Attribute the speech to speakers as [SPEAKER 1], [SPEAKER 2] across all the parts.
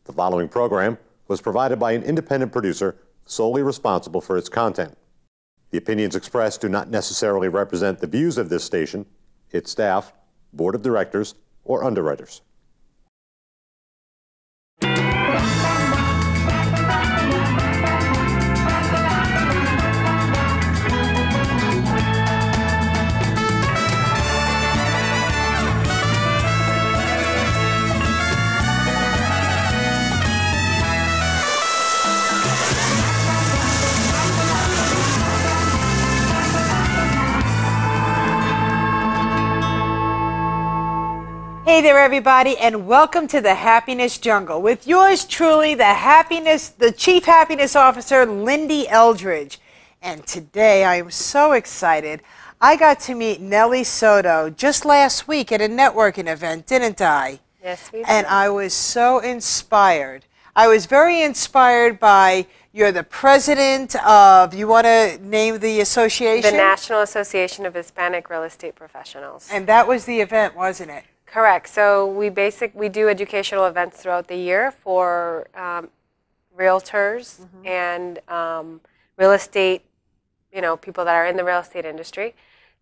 [SPEAKER 1] The following program was provided by an independent producer solely responsible for its content. The opinions expressed do not necessarily represent the views of this station, its staff, board of directors, or underwriters.
[SPEAKER 2] Hey there, everybody, and welcome to the Happiness Jungle with yours truly, the Chief Happiness Officer, Lyn-Dee Eldridge. And today I am so excited. I got to meet Neily Soto just last week at a networking event, didn't I?
[SPEAKER 3] Yes, we did.
[SPEAKER 2] And I was so inspired. I was very inspired by, you're the president of, you want to name the association?
[SPEAKER 3] The National Association of Hispanic Real Estate Professionals.
[SPEAKER 2] And that was the event, wasn't it?
[SPEAKER 3] Correct. So we do educational events throughout the year for realtors and real estate, people that are in the real estate industry.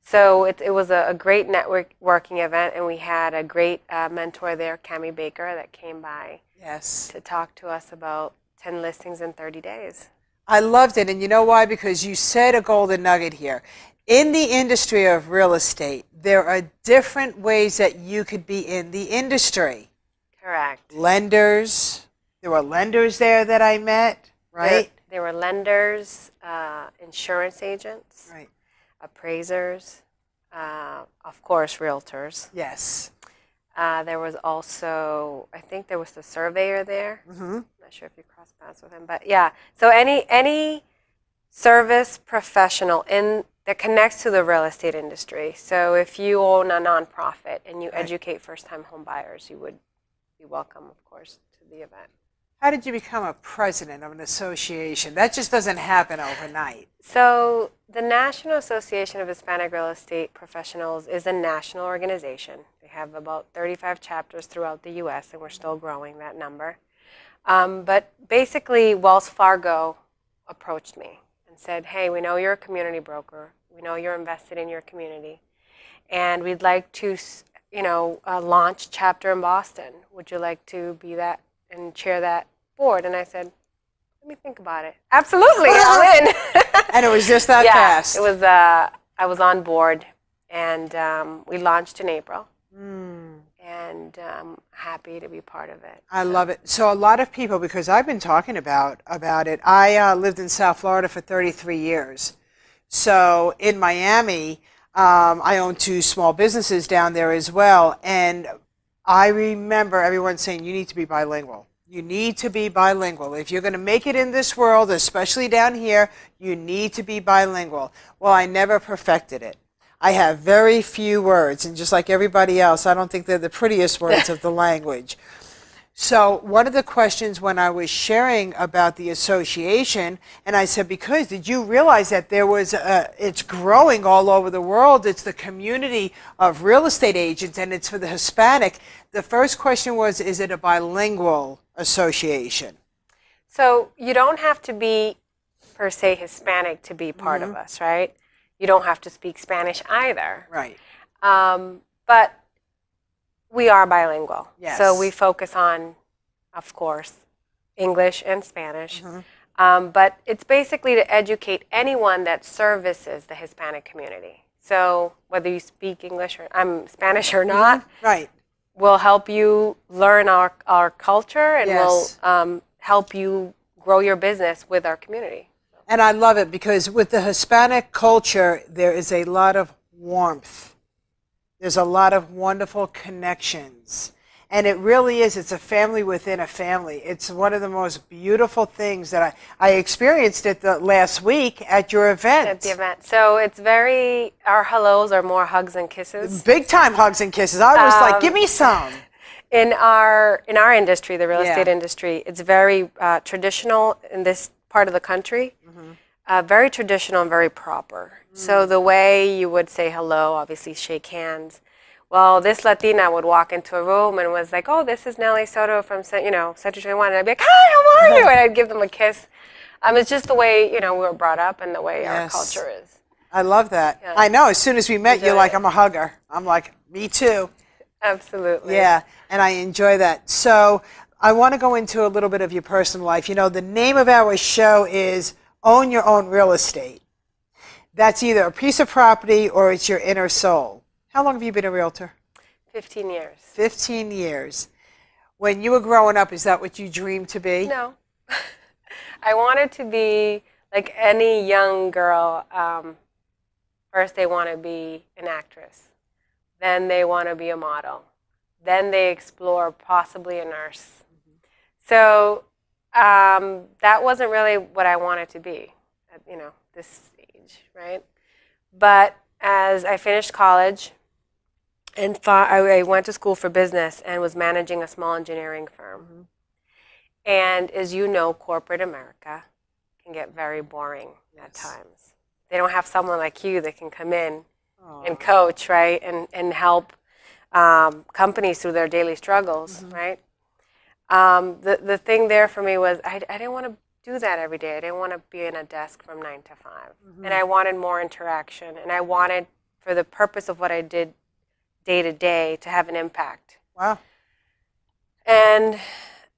[SPEAKER 3] So it was a great networking event, and we had a great mentor there, Cammie Baker, that came by to talk to us about 10 listings in 30 days.
[SPEAKER 2] I loved it, and you know why? Because you said a golden nugget here. In the industry of real estate, there are different ways that you could be in the industry.
[SPEAKER 3] Correct.
[SPEAKER 2] Lenders. There were lenders there that I met, right?
[SPEAKER 3] There were lenders, insurance agents,
[SPEAKER 2] right,
[SPEAKER 3] appraisers, of course, realtors.
[SPEAKER 2] Yes.
[SPEAKER 3] There was also, I think there was the surveyor there. I'm not sure if you crossed paths with him, but yeah. So any service professional that connects to the real estate industry. So if you own a nonprofit and you educate first-time home buyers, you would be welcome, of course, to the event.
[SPEAKER 2] How did you become a president of an association? That just doesn't happen overnight.
[SPEAKER 3] So the National Association of Hispanic Real Estate Professionals is a national organization. They have about 35 chapters throughout the U.S., and we're still growing that number. But basically, Wells Fargo approached me and said, hey, we know you're a community broker. We know you're invested in your community. And we'd like to, launch a chapter in Boston. Would you like to be that and chair that board? And I said, let me think about it. Absolutely, I'll in.
[SPEAKER 2] And it was just that fast.
[SPEAKER 3] It was, I was on board, and we launched in April. And I'm happy to be part of it.
[SPEAKER 2] I love it. So a lot of people, because I've been talking about it, I lived in South Florida for 33 years. So in Miami, I own 2 small businesses down there as well. And I remember everyone saying, you need to be bilingual. You need to be bilingual. If you're going to make it in this world, especially down here, you need to be bilingual. Well, I never perfected it. I have very few words, and just like everybody else, I don't think they're the prettiest words of the language. So one of the questions when I was sharing about the association, and I said, because did you realize that there was it's growing all over the world, it's the community of real estate agents, and it's for the Hispanic. The first question was, is it a bilingual association? So
[SPEAKER 3] you don't have to be, per se, Hispanic to be part of us, right? You don't have to speak Spanish either.
[SPEAKER 2] Right.
[SPEAKER 3] But we are bilingual.
[SPEAKER 2] Yes.
[SPEAKER 3] So we focus on, of course, English and Spanish. But it's basically to educate anyone that services the Hispanic community. So whether you speak English or Spanish or not,
[SPEAKER 2] right,
[SPEAKER 3] we'll help you learn our culture, and we'll help you grow your business with our community.
[SPEAKER 2] And I love it because with the Hispanic culture, there is a lot of warmth. There's a lot of wonderful connections. And it really is, it's a family within a family. It's one of the most beautiful things that I experienced it last week at your event.
[SPEAKER 3] At the event. So it's our hellos are more hugs and kisses.
[SPEAKER 2] Big time hugs and kisses. I was like, give me some.
[SPEAKER 3] In our industry, the real estate industry, it's very traditional in this part of the country. Very traditional and very proper. So the way you would say hello, obviously shake hands. Well, this Latina would walk into a room and was like, "Oh, this is Neily Soto from, Century 21," and I'd be like, "Hi, how are you?" And I'd give them a kiss. It's just the way, we were brought up and the way our culture is.
[SPEAKER 2] I love that.
[SPEAKER 3] Yeah.
[SPEAKER 2] I know. As soon as we met, you're like, "I'm a hugger." I'm like, "Me too."
[SPEAKER 3] Absolutely.
[SPEAKER 2] Yeah, and I enjoy that. So I want to go into a little bit of your personal life. The name of our show is Own Your Own Real Estate. That's either a piece of property or it's your inner soul. How long have you been a realtor?
[SPEAKER 3] 15 years.
[SPEAKER 2] 15 years. When you were growing up, is that what you dreamed to be?
[SPEAKER 3] No. I wanted to be like any young girl. First, they want to be an actress. Then they want to be a model. Then they explore possibly a nurse. So that wasn't really what I wanted to be at this age, right? But as I finished college and I went to school for business and was managing a small engineering firm. And as you know, corporate America can get very boring at times. They don't have someone like you that can come in and coach, right, and help companies through their daily struggles, right? The thing there for me was I didn't want to do that every day. I didn't want to be in a desk from 9 to 5. And I wanted more interaction, and I wanted, for the purpose of what I did day to day, to have an impact.
[SPEAKER 2] Wow.
[SPEAKER 3] And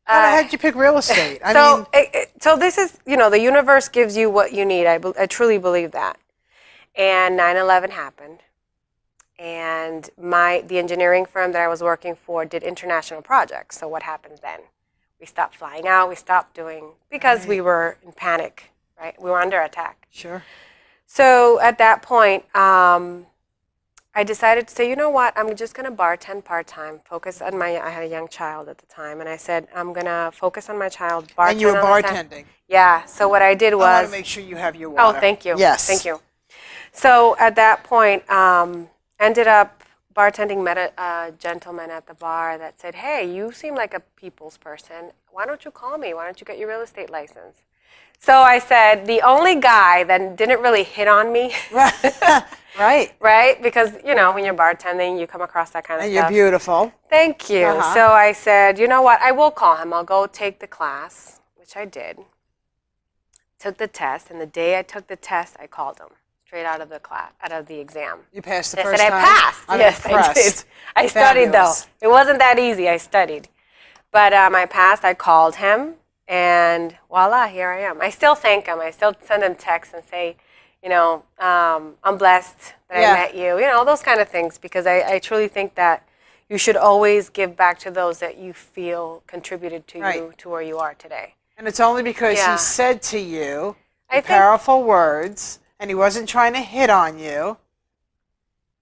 [SPEAKER 2] how did you pick real estate?
[SPEAKER 3] So this is, the universe gives you what you need. I truly believe that. And 9/11 happened. And the engineering firm that I was working for did international projects. So what happens then? We stopped flying out. We stopped doing, because we were in panic, right? We were under attack.
[SPEAKER 2] Sure.
[SPEAKER 3] So at that point, I decided to say, you know what, I'm just going to bartend part-time, focus on I had a young child at the time, and I said, I'm going to focus on my child, bartend.
[SPEAKER 2] And you were bartending?
[SPEAKER 3] Yeah, so what I did was...
[SPEAKER 2] I want to make sure you have your water.
[SPEAKER 3] Oh, thank you.
[SPEAKER 2] Yes.
[SPEAKER 3] Thank you. So at that point, ended up bartending, met a gentleman at the bar that said, "Hey, you seem like a people's person. Why don't you call me? Why don't you get your real estate license?" So I said, the only guy that didn't really hit on me...
[SPEAKER 2] Right.
[SPEAKER 3] Right? Because, when you're bartending, you come across that kind of stuff.
[SPEAKER 2] And you're beautiful.
[SPEAKER 3] Thank you. So I said, you know what, I will call him. I'll go take the class, which I did. Took the test, and the day I took the test, I called him straight out of the class, out of the exam.
[SPEAKER 2] You passed the
[SPEAKER 3] and
[SPEAKER 2] first
[SPEAKER 3] time?
[SPEAKER 2] time?
[SPEAKER 3] I said, I passed.
[SPEAKER 2] I'm
[SPEAKER 3] yes,
[SPEAKER 2] impressed.
[SPEAKER 3] I did. I studied, though. It wasn't that easy. I studied. But I passed. I called him, and voila, here I am. I still thank him. I still send him texts and say, I'm blessed that I met you, those kind of things, because I truly think that you should always give back to those that you feel contributed to you to where you are today.
[SPEAKER 2] And it's only because he said to you powerful words, and he wasn't trying to hit on you.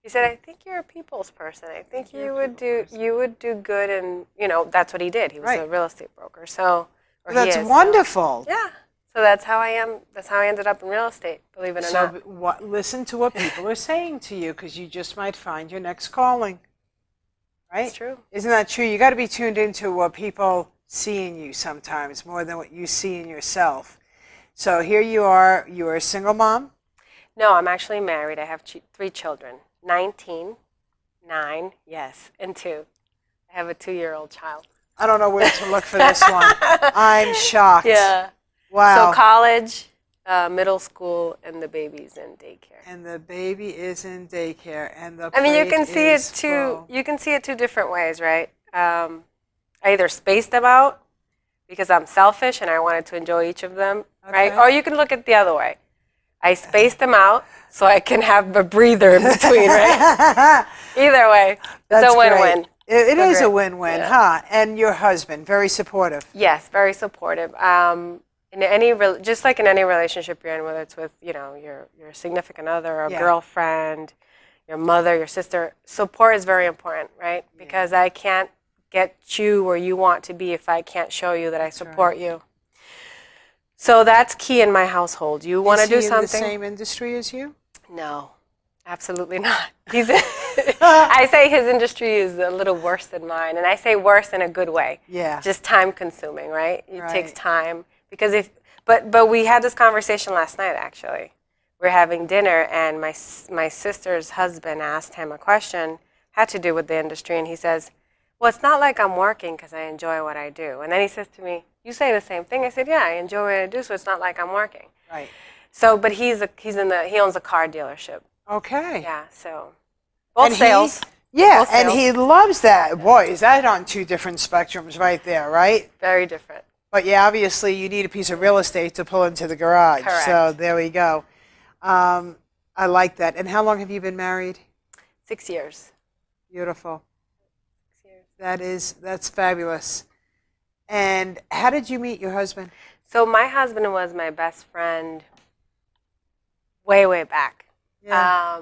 [SPEAKER 3] He said, I think you're a people's person. I think you would do good, and that's what he did. He was a real estate broker. So
[SPEAKER 2] that's wonderful.
[SPEAKER 3] Yeah. So that's how I am. That's how I ended up in real estate, believe it or not.
[SPEAKER 2] So listen to what people are saying to you, because you just might find your next calling. Right?
[SPEAKER 3] That's true.
[SPEAKER 2] Isn't that true? You got to be tuned into what people see in you sometimes more than what you see in yourself. So here you are. You are a single mom?
[SPEAKER 3] No, I'm actually married. I have 3 children. 19, 9, yes, and 2. I have a 2-year-old child.
[SPEAKER 2] I don't know where to look for this one. I'm shocked.
[SPEAKER 3] Yeah.
[SPEAKER 2] Wow.
[SPEAKER 3] So college, middle school, and the baby's in daycare.
[SPEAKER 2] And the baby is in daycare, and the
[SPEAKER 3] you can see it two. You can see it 2 different ways, right? I either space them out because I'm selfish and I wanted to enjoy each of them, right? Or you can look at the other way. I space them out so I can have a breather in between, right? Either way, it's a win-win.
[SPEAKER 2] It is a win-win, huh? And your husband, very supportive.
[SPEAKER 3] Yes, very supportive. Just like in any relationship you're in, whether it's with your significant other or girlfriend, your mother, your sister, support is very important, right? Because I can't get you where you want to be if I can't show you that I support you. So that's key in my household. You want to do something.
[SPEAKER 2] Is he in the same industry as you?
[SPEAKER 3] No, absolutely not. I say his industry is a little worse than mine, and I say worse in a good way.
[SPEAKER 2] Yeah.
[SPEAKER 3] Just time consuming, right? It takes time. Because but we had this conversation last night, actually. We're having dinner, and my sister's husband asked him a question had to do with the industry, and he says, well, it's not like I'm working because I enjoy what I do. And then he says to me, you say the same thing. I said, yeah, I enjoy what I do, so it's not like I'm working.
[SPEAKER 2] Right.
[SPEAKER 3] So, but he owns a car dealership.
[SPEAKER 2] Okay.
[SPEAKER 3] Yeah, so both sales.
[SPEAKER 2] Yeah,
[SPEAKER 3] both
[SPEAKER 2] and
[SPEAKER 3] sales.
[SPEAKER 2] he loves that. Boy, is that on two different spectrums right there, right?
[SPEAKER 3] Very different.
[SPEAKER 2] But yeah, obviously you need a piece of real estate to pull into the garage.
[SPEAKER 3] Correct.
[SPEAKER 2] So there we go. I like that. And how long have you been married?
[SPEAKER 3] 6 years.
[SPEAKER 2] Beautiful.
[SPEAKER 3] 6 years.
[SPEAKER 2] That's fabulous. And how did you meet your husband?
[SPEAKER 3] So my husband was my best friend way, way back.
[SPEAKER 2] Yeah.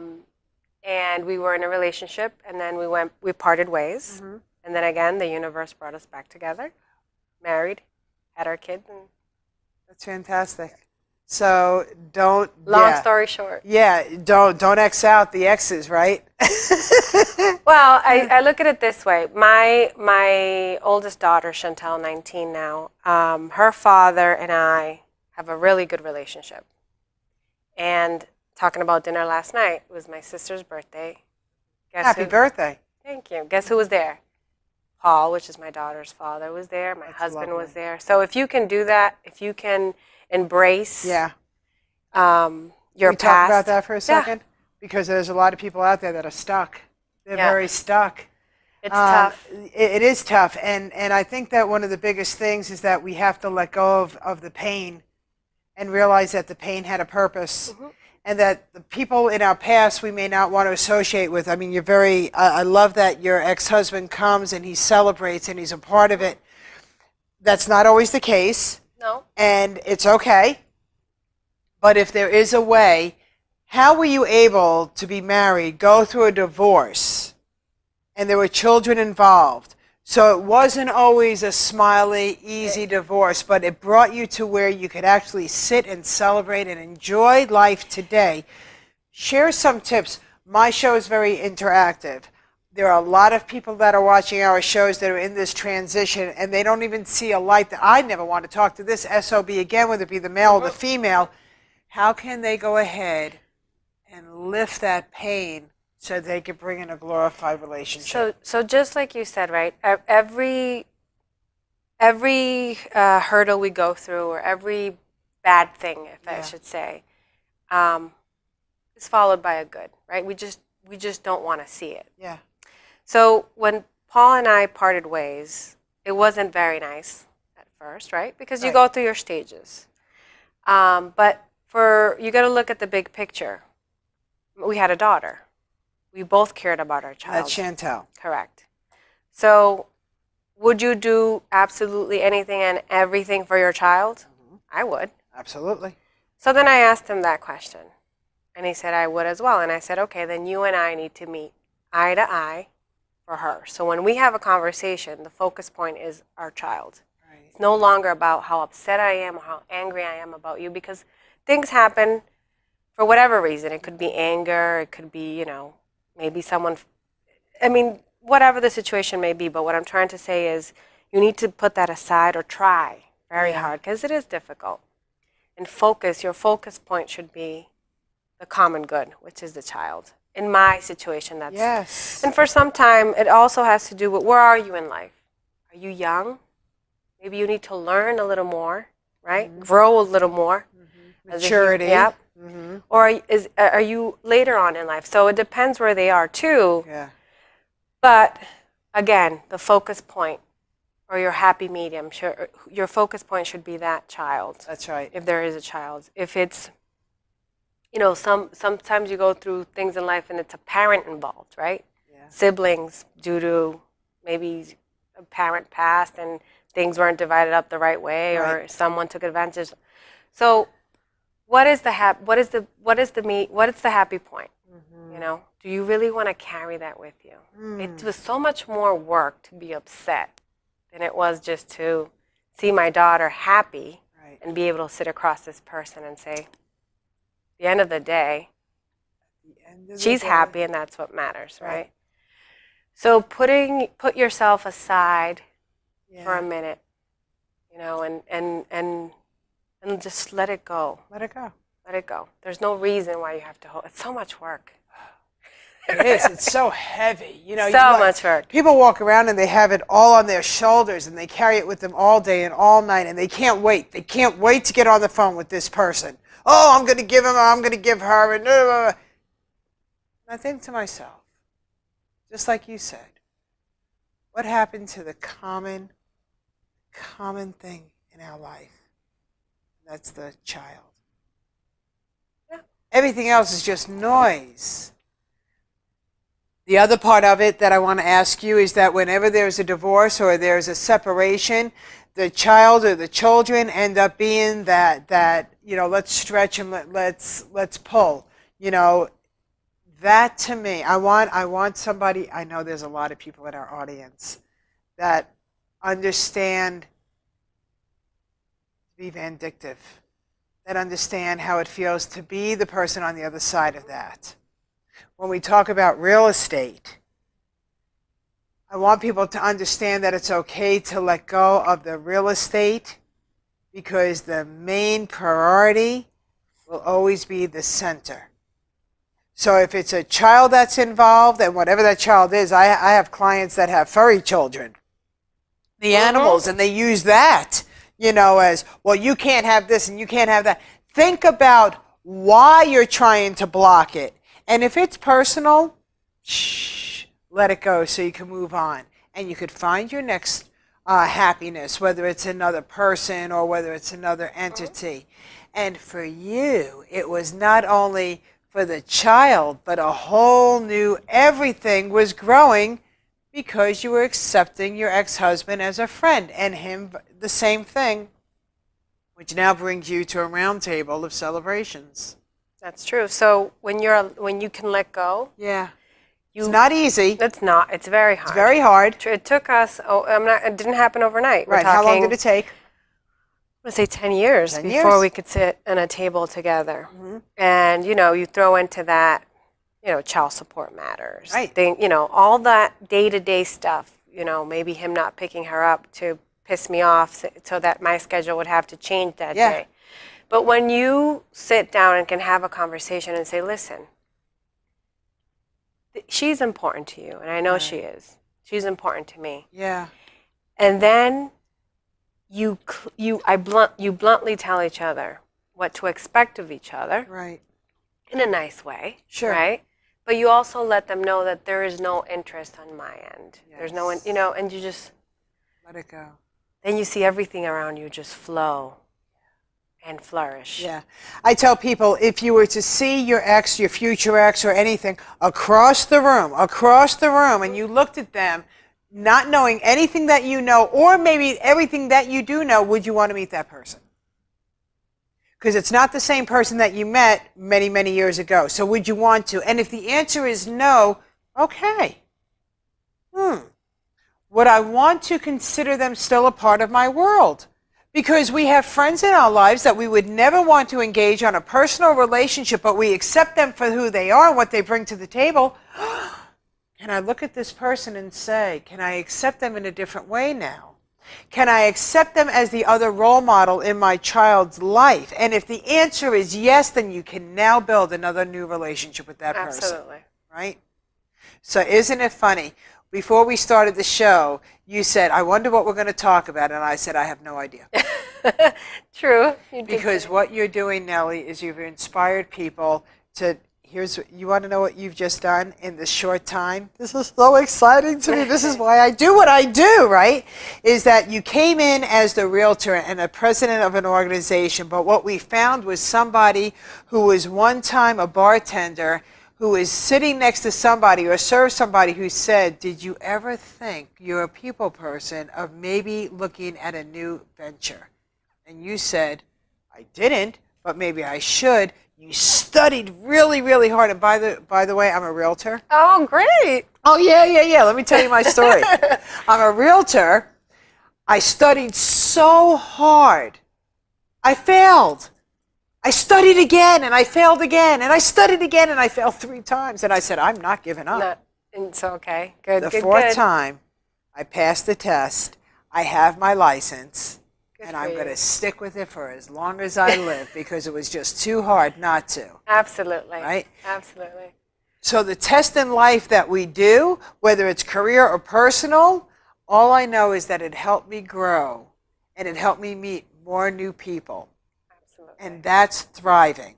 [SPEAKER 3] And we were in a relationship, and then we parted ways.
[SPEAKER 2] Mm-hmm.
[SPEAKER 3] And then again, the universe brought us back together, married, had our kids. And
[SPEAKER 2] That's fantastic. So don't.
[SPEAKER 3] long story short.
[SPEAKER 2] Yeah, don't X out the X's, right?
[SPEAKER 3] Well, I look at it this way. My oldest daughter, Chantel, 19 now, her father and I have a really good relationship. And talking about dinner last night, it was my sister's birthday.
[SPEAKER 2] Happy birthday.
[SPEAKER 3] Thank you. Guess who was there? Paul, which is my daughter's father, was there. My husband was there. So if you can do that, if you can embrace your
[SPEAKER 2] Can we
[SPEAKER 3] past.
[SPEAKER 2] talk about that for a second?
[SPEAKER 3] Yeah.
[SPEAKER 2] Because there's a lot of people out there that are stuck. They're very stuck.
[SPEAKER 3] It's tough.
[SPEAKER 2] It is tough. And I think that one of the biggest things is that we have to let go of the pain and realize that the pain had a purpose. Mm-hmm. And that the people in our past we may not want to associate with. I mean, I love that your ex-husband comes and he celebrates and he's a part of it. That's not always the case.
[SPEAKER 3] No.
[SPEAKER 2] And it's okay. But if there is a way, how were you able to be married, go through a divorce, and there were children involved? So it wasn't always a smiley, easy divorce, but it brought you to where you could actually sit and celebrate and enjoy life today. Share some tips. My show is very interactive. There are a lot of people that are watching our shows that are in this transition, and they don't even see a light that I never want to talk to this SOB again, whether it be the male or the female. How can they go ahead and lift that pain so they can bring in a glorified relationship?
[SPEAKER 3] So just like you said, right? Every hurdle we go through, or every bad thing, if I should say, is followed by a good, right? We just don't want to see it.
[SPEAKER 2] Yeah.
[SPEAKER 3] So when Paul and I parted ways, it wasn't very nice at first, right? Because you go through your stages. But you got to look at the big picture. We had a daughter. We both cared about our child.
[SPEAKER 2] That's Chantel.
[SPEAKER 3] Correct. So would you do absolutely anything and everything for your child? Mm-hmm. I would.
[SPEAKER 2] Absolutely.
[SPEAKER 3] So then I asked him that question. And he said I would as well. And I said, okay, then you and I need to meet eye to eye for her. So when we have a conversation, the focus point is our child. Right. It's no longer about how upset I am or how angry I am about you, because things happen for whatever reason. It could be anger. It could be, maybe someone, whatever the situation may be. But what I'm trying to say is you need to put that aside, or try very hard, because it is difficult. And your focus point should be the common good, which is the child. In my situation, that's...
[SPEAKER 2] Yes.
[SPEAKER 3] And for some time, it also has to do with where are you in life? Are you young? Maybe you need to learn a little more, right? Mm-hmm. Grow a little more. Mm-hmm.
[SPEAKER 2] Maturity.
[SPEAKER 3] Yep.
[SPEAKER 2] Mm-hmm.
[SPEAKER 3] Or are you later on in life? So it depends where they are too.
[SPEAKER 2] Yeah.
[SPEAKER 3] But again, the focus point, or your happy medium, your focus point should be that child.
[SPEAKER 2] That's right.
[SPEAKER 3] If there is a child. If it's, sometimes you go through things in life and it's a parent involved, right? Yeah. Siblings, due to maybe a parent passed and things weren't divided up the right way, or someone took advantage. So what is the happy point? Mm-hmm. Do you really want to carry that with you? It was so much more work to be upset than it was just to see my daughter happy and be able to sit across this person and say, at the end of the day, she's happy, and that's what matters, right? So put yourself aside for a minute, and just let it go.
[SPEAKER 2] Let it go.
[SPEAKER 3] Let it go. There's no reason why you have to hold. It's so much work.
[SPEAKER 2] It is. It's so heavy. You know,
[SPEAKER 3] So much work.
[SPEAKER 2] People walk around and they have it all on their shoulders and they carry it with them all day and all night and they can't wait. They can't wait to get on the phone with this person. Oh, I'm going to give him, I'm going to give her. And I think to myself, just like you said, what happened to the common thing in our life? That's the child.
[SPEAKER 3] Yeah.
[SPEAKER 2] Everything else is just noise. The other part of it that I want to ask you is that whenever there's a divorce or there's a separation, the child or the children end up being that you know, let's stretch and let's pull. You know, that to me, I want somebody, I know there's a lot of people in our audience that understand to be vindictive, that understand how it feels to be the person on the other side of that. When we talk about real estate, I want people to understand that it's okay to let go of the real estate because the main priority will always be the center. So if it's a child that's involved, and whatever that child is, I have clients that have furry children, the animals, and they use that, you know, as, well, you can't have this and you can't have that. Think about why you're trying to block it. And if it's personal, shh, let it go so you can move on. And you could find your next happiness, whether it's another person or whether it's another entity. And for you, it was not only for the child, but a whole new everything was growing because you were accepting your ex-husband as a friend and him the same thing, which now brings you to a round table of celebrations.
[SPEAKER 3] That's true. So when you can let go,
[SPEAKER 2] yeah, it's not easy.
[SPEAKER 3] It's not. It's very hard.
[SPEAKER 2] It's very hard.
[SPEAKER 3] It took us. Oh, it didn't happen overnight.
[SPEAKER 2] Right. How long did it take?
[SPEAKER 3] I'm gonna say 10 years before we could sit at a table together. And you know, you throw into that, you know, child support matters.
[SPEAKER 2] Right.
[SPEAKER 3] You know, all that day-to-day stuff. You know, maybe him not picking her up to piss me off, so that my schedule would have to change that day. But when you sit down and can have a conversation and say, listen, she's important to you, and I know she is. She's important to me.
[SPEAKER 2] Yeah.
[SPEAKER 3] And then you bluntly tell each other what to expect of each other.
[SPEAKER 2] Right.
[SPEAKER 3] In a nice way.
[SPEAKER 2] Sure.
[SPEAKER 3] Right? But you also let them know that there is no interest on my end.
[SPEAKER 2] Yes.
[SPEAKER 3] There's no, you know, and you just
[SPEAKER 2] let it go.
[SPEAKER 3] Then you see everything around you just flow and flourish.
[SPEAKER 2] Yeah. I tell people, if you were to see your ex, your future ex, or anything across the room, and you looked at them, not knowing anything that you know, or maybe everything that you do know, would you want to meet that person? Because it's not the same person that you met many, many years ago. So would you want to? And if the answer is no, okay. Would I want to consider them still a part of my world? Because we have friends in our lives that we would never want to engage on a personal relationship, but we accept them for who they are and what they bring to the table. Can I look at this person and say, can I accept them in a different way now? Can I accept them as the other role model in my child's life? And if the answer is yes, then you can now build another new relationship with that person.
[SPEAKER 3] Absolutely.
[SPEAKER 2] Right? So isn't it funny? Before we started the show, you said, I wonder what we're going to talk about. And I said, I have no idea.
[SPEAKER 3] True.
[SPEAKER 2] Because what you're doing, Nelly, is you've inspired people to, you want to know what you've just done in this short time? This is so exciting to me. This is why I do what I do, right? Is that you came in as the realtor and a president of an organization, but what we found was somebody who was one time a bartender who is sitting next to somebody or serves somebody who said, did you ever think you're a people person of maybe looking at a new venture? And you said, I didn't, but maybe I should. You studied really, really hard. And by the way, I'm a realtor.
[SPEAKER 3] Oh, great.
[SPEAKER 2] Oh, yeah. Let me tell you my story. I'm a realtor. I studied so hard. I failed. I studied again, and I failed again, and I studied again, and I failed 3 times. And I said, I'm not giving up.
[SPEAKER 3] It's okay. Good.
[SPEAKER 2] The fourth time, I passed the test. I have my license, and I'm going to stick with it for as long as I live because it was just too hard not to.
[SPEAKER 3] Absolutely.
[SPEAKER 2] Right?
[SPEAKER 3] Absolutely.
[SPEAKER 2] So the test in life that we do, whether it's career or personal, all I know is that it helped me grow and it helped me meet more new people.
[SPEAKER 3] Absolutely.
[SPEAKER 2] And that's thriving.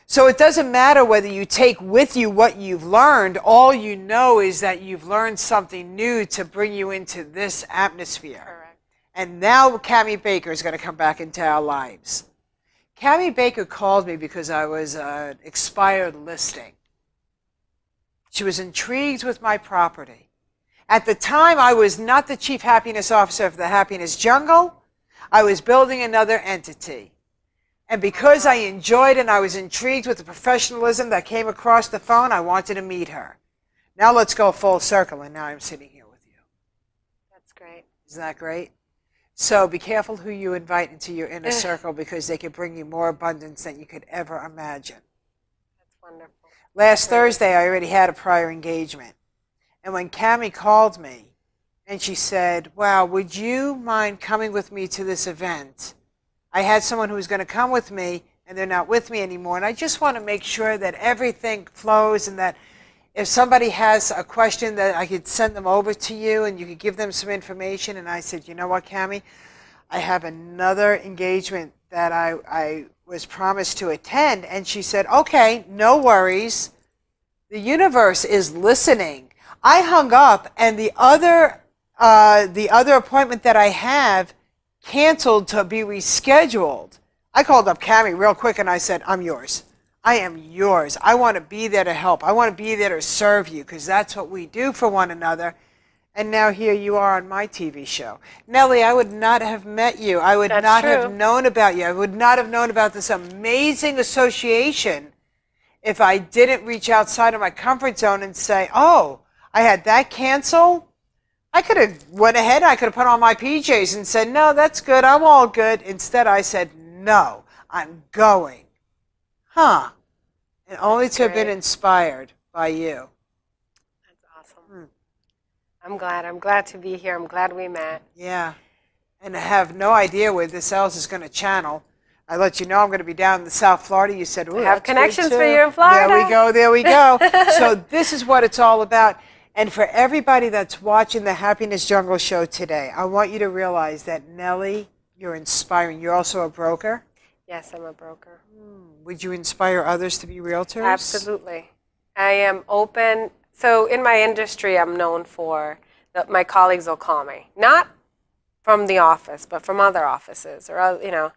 [SPEAKER 2] So it doesn't matter whether you take with you what you've learned. All you know is that you've learned something new to bring you into this atmosphere.
[SPEAKER 3] Correct.
[SPEAKER 2] And now Cammie Baker is going to come back into our lives. Cammie Baker called me because I was an expired listing. She was intrigued with my property. At the time, I was not the chief happiness officer of the Happiness Jungle. I was building another entity. And because I enjoyed and I was intrigued with the professionalism that came across the phone, I wanted to meet her. Now let's go full circle, and now I'm sitting here with you.
[SPEAKER 3] That's great.
[SPEAKER 2] Isn't that great? So be careful who you invite into your inner circle, because they could bring you more abundance than you could ever imagine.
[SPEAKER 3] That's wonderful.
[SPEAKER 2] Last Thursday, I already had a prior engagement. And when Cammie called me and she said, wow, would you mind coming with me to this event? I had someone who was going to come with me, and they're not with me anymore. And I just want to make sure that everything flows, and that if somebody has a question, that I could send them over to you and you could give them some information. And I said, you know what, Cammie? I have another engagement that I was promised to attend. And she said, okay, no worries. The universe is listening. I hung up, and the other appointment that I have canceled to be rescheduled. I called up Cammie real quick and I said, I'm yours. I am yours. I want to be there to help. I want to be there to serve you, because that's what we do for one another. And now here you are on my TV show. Nellie, I would not have met you. I would not have known about you. I would not have known about this amazing association if I didn't reach outside of my comfort zone and say, oh, I had that cancel. I could have went ahead, I could have put on my PJs and said, no, that's good, I'm all good. Instead, I said, no, I'm going. Huh. And only to have been inspired by you.
[SPEAKER 3] That's awesome. I'm glad to be here. I'm glad we met.
[SPEAKER 2] Yeah. And I have no idea where this else is going to channel. I let you know I'm going to be down in the South Florida. You said, ooh,
[SPEAKER 3] I have connections for you in Florida.
[SPEAKER 2] There we go, there we go. So this is what it's all about. And for everybody that's watching the Happiness Jungle show today, I want you to realize that, Nellie, you're inspiring. You're also a broker?
[SPEAKER 3] Yes, I'm a broker.
[SPEAKER 2] Would you inspire others to be realtors?
[SPEAKER 3] Absolutely. I am open. So in my industry, I'm known for, my colleagues will call me. Not from the office, but from other offices. Or, you know,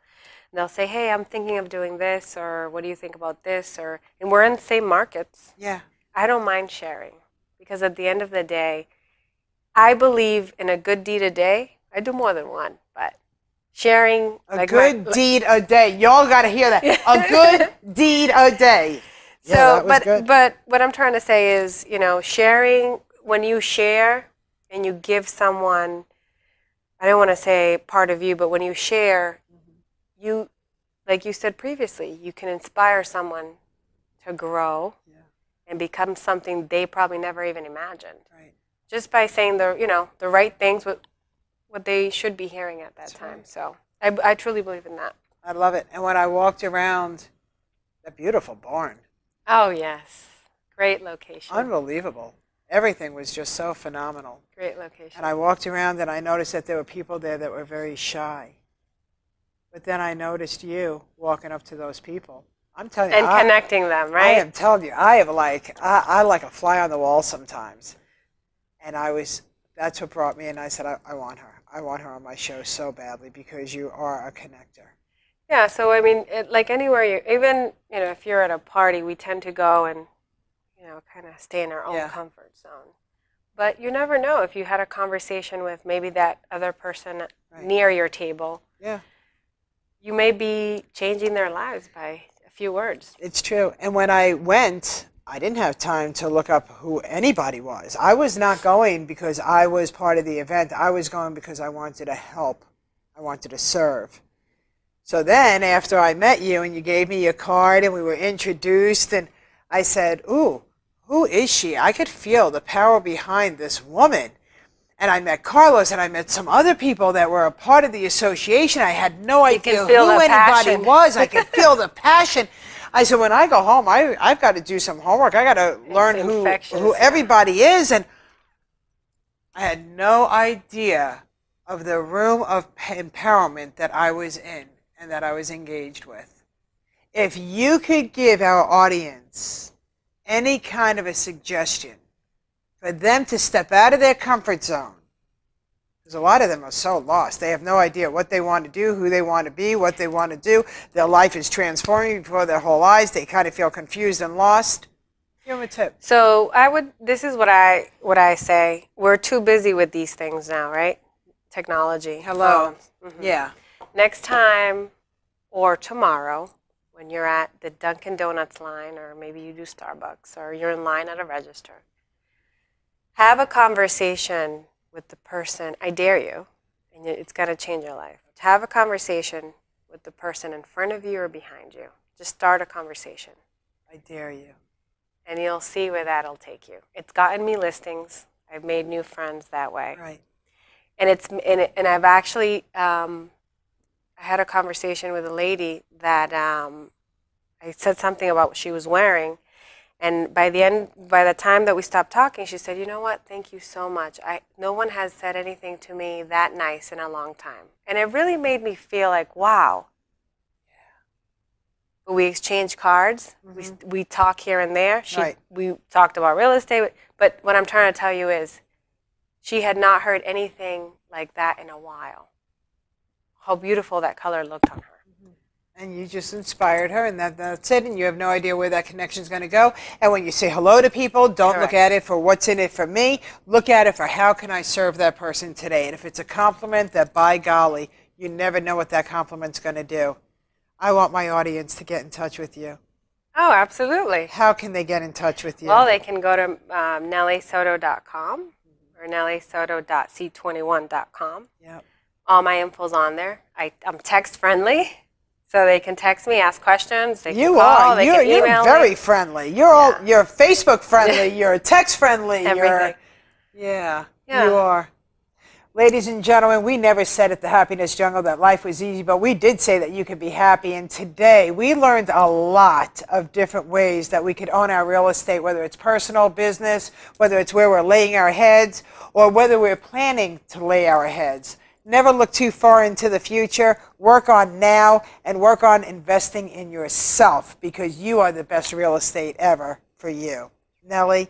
[SPEAKER 3] they'll say, hey, I'm thinking of doing this, or what do you think about this? And we're in the same markets.
[SPEAKER 2] Yeah.
[SPEAKER 3] I don't mind sharing. Because at the end of the day, I believe in a good deed a day. I do more than one, but sharing
[SPEAKER 2] a good deed a day. Y'all got to hear that. A good deed a day.
[SPEAKER 3] So, yeah, that was good. But what I'm trying to say is, you know, sharing, when you share and you give someone, I don't want to say part of you, but when you share, you, like you said previously, you can inspire someone to grow. And become something they probably never even imagined. Right. Just by saying the right things, what they should be hearing at that time. Right. So I truly believe in that.
[SPEAKER 2] I love it. And when I walked around the beautiful barn.
[SPEAKER 3] Oh yes, great location.
[SPEAKER 2] Unbelievable. Everything was just so phenomenal.
[SPEAKER 3] Great location.
[SPEAKER 2] And I walked around and I noticed that there were people there that were very shy. But then I noticed you walking up to those people. I'm telling you,
[SPEAKER 3] and connecting them, right?
[SPEAKER 2] I am telling you, I like a fly on the wall sometimes. And that's what brought me, and I said, I want her. I want her on my show so badly, because you are a connector.
[SPEAKER 3] Yeah, so I mean, like anywhere, even, you know, if you're at a party, we tend to go and, you know, kind of stay in our own comfort zone. But you never know if you had a conversation with maybe that other person near your table. Yeah. You may be changing their lives by few words.
[SPEAKER 2] It's true. And when I went, I didn't have time to look up who anybody was. I was not going because I was part of the event. I was going because I wanted to help. I wanted to serve. So then after I met you and you gave me your card and we were introduced, and I said, ooh, who is she? I could feel the power behind this woman. And I met Carlos, and I met some other people that were a part of the association. I had no idea who anybody was. I could feel the passion. I said, when I go home, I've got to do some homework. I got to learn who everybody is. And I had no idea of the room of empowerment that I was in and that I was engaged with. If you could give our audience any kind of a suggestion for them to step out of their comfort zone, because a lot of them are so lost. They have no idea what they want to do, who they want to be, what they want to do. Their life is transforming before their whole eyes. They kind of feel confused and lost. Give them a tip.
[SPEAKER 3] So this is what I say. We're too busy with these things now, right? Technology.
[SPEAKER 2] Hello. Yeah.
[SPEAKER 3] Next time or tomorrow, when you're at the Dunkin' Donuts line, or maybe you do Starbucks, or you're in line at a register, have a conversation with the person. I dare you, and it's going to change your life. Have a conversation with the person in front of you or behind you. Just start a conversation.
[SPEAKER 2] I dare you.
[SPEAKER 3] And you'll see where that'll take you. It's gotten me listings. I've made new friends that way.
[SPEAKER 2] Right.
[SPEAKER 3] And I've actually I had a conversation with a lady that I said something about what she was wearing, and by the time that we stopped talking, she said, "You know what? Thank you so much. No one has said anything to me that nice in a long time." And it really made me feel like, wow. But we exchanged cards. We talk here and there. We talked about real estate. But what I'm trying to tell you is, she had not heard anything like that in a while. How beautiful that color looked on her.
[SPEAKER 2] And you just inspired her, and that's it, and you have no idea where that connection is going to go. And when you say hello to people, don't look at it for what's in it for me. Look at it for how can I serve that person today. And if it's a compliment, that by golly, you never know what that compliment's going to do. I want my audience to get in touch with you.
[SPEAKER 3] Oh, absolutely.
[SPEAKER 2] How can they get in touch with you?
[SPEAKER 3] Well, they can go to NeilySoto.com or NeilySoto.c21.com.
[SPEAKER 2] Yep.
[SPEAKER 3] All my info's on there. I'm text friendly. So they can text me, ask questions. They can call, they can email.
[SPEAKER 2] You're very friendly. You're Facebook friendly. You're text friendly.
[SPEAKER 3] Everything.
[SPEAKER 2] Yeah, you are. Ladies and gentlemen, we never said at the Happiness Jungle that life was easy, but we did say that you could be happy. And today we learned a lot of different ways that we could own our real estate, whether it's personal, business, whether it's where we're laying our heads, or whether we're planning to lay our heads. Never look too far into the future. Work on now and work on investing in yourself, because you are the best real estate ever for you. Nelly,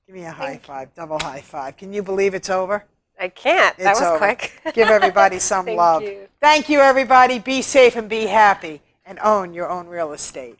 [SPEAKER 2] give me a high five, double high five. Can you believe it's over?
[SPEAKER 3] I can't. That was quick.
[SPEAKER 2] Give everybody some love.
[SPEAKER 3] Thank you.
[SPEAKER 2] Thank you, everybody. Be safe and be happy, and own your own real estate.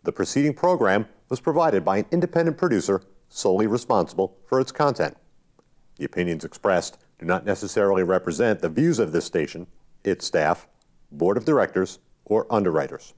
[SPEAKER 1] The preceding program was provided by an independent producer solely responsible for its content. The opinions expressed do not necessarily represent the views of this station, its staff, board of directors, or underwriters.